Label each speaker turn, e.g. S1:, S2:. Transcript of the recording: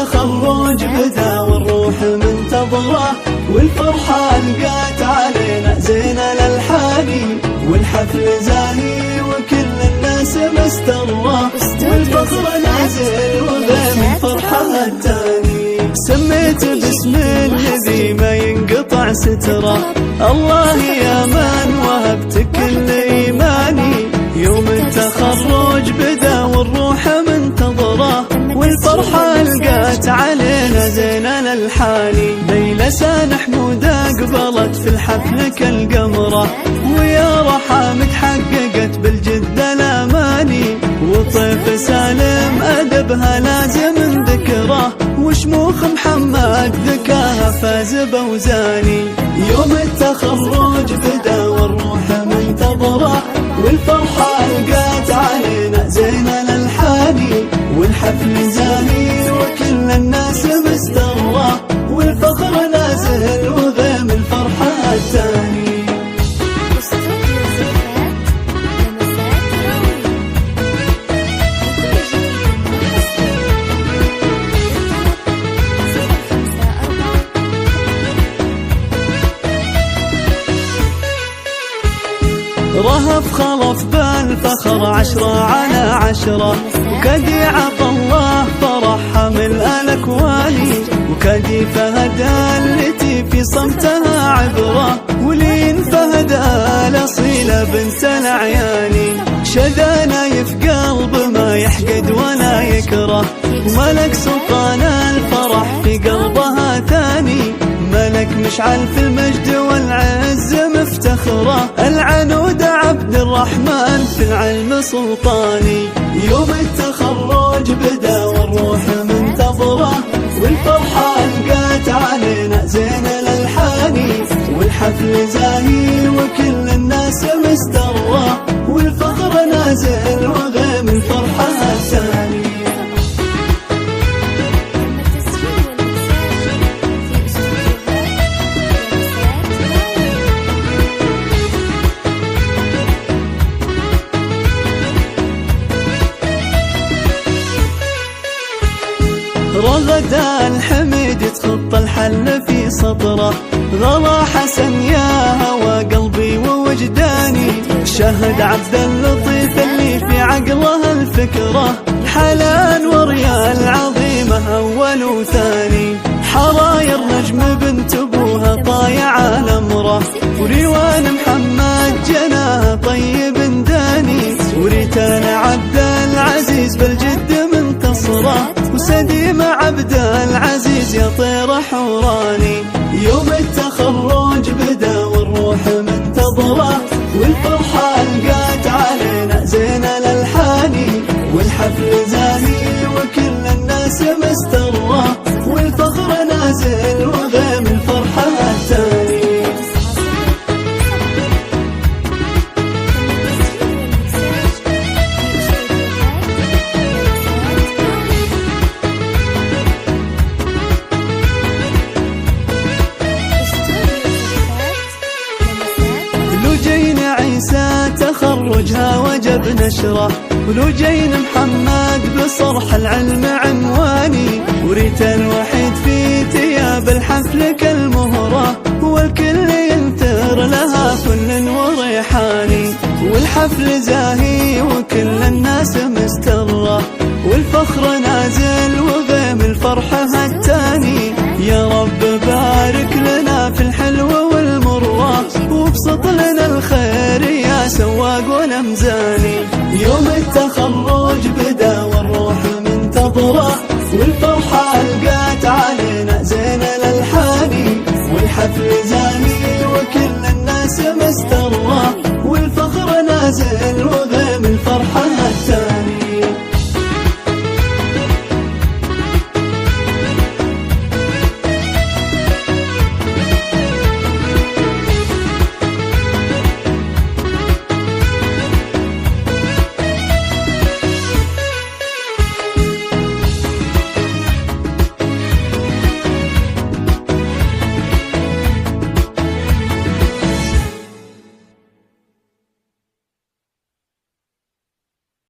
S1: التخرج بدا والروح منتظرة، والفرحة لقات علينا زين الألحاني، والحفل زاهي وكل الناس مسترة، والفخر نازل وغيم الفرحة التاني. سميت باسم الذي ما ينقطع ستره، الله يا من وهبت كل إيماني. يوم التخرج بدا والروح منتظرة، والفرحة لقات علينا زين الألحاني. ليلى سانح حمودة قبلت في الحفل كالقمرة، ويا رحامك حققت بالجد الأماني. وطيف سالم أدبها لازم ذكره، وشموخ محمد ذكاها فاز بوزاني. يوم التخرج بدا والروح منتظرة، والفرحة لقات علينا زين الألحاني، والحفل زاهي وكل الناس مسترة، والفخر نازل وغيم الفرحة التاني. رهف خلف بالفخر 10 على 10، وكدي عطى الله فرحها من الأكوان، وكدي فهد التي في صمتها عبرة، ولين فهد الأصيلة بنت الأعياني. شذا نايف قلب ما يحقد ولا يكره، وملك سلطان الفرح في قلبها ثاني. ملك مشعل في المجد والعز مفتخره، العنود عبد الرحمن في العلم سلطاني. يوم التخرج بدا والروح منتظرة، والفرحة لقات علينا زين الألحاني، والحفل زاهي وكل الناس مسترة، والفخر نازل وغيم الفرحة الثاني. رغد الحميد تخط الحل في سطره، غلا حسن يا هوى قلبي ووجداني. شهد عبد اللطيف اللي في عقله الفكرة، حلال وريال عظيمة أول وثاني. حراير نجم بنت أبوها طايع الأمره، وريوان محمد جناها طيب داني. وريتان عبد العزيز بالجد منتصره، وسديم عبد العزيز يا طير حوراني. يوم التخرج بدا والروح منتظرة، والفرحة لقات علينا زين الألحاني، والحفل زاهي وكل الناس مسترة، والفخر نازل وغيم الفرحة التاني. تخرجها وجب نشره، ولو جين محمد بصرح العلم عنواني. وريت الوحيد في ثياب الحفل كالمهرة، والكل ينثر لها فل وريحاني. والحفل زاهي وكل الناس مسترة، والفخر نازل وغيم الفرحة التاني. يا رب بارك لنا في الحلوة والمرة، وابسط لنا الخير يا سواق ونمزاني. يوم التخرج بدا والروح منتظرة، والفرحة لقات علينا زين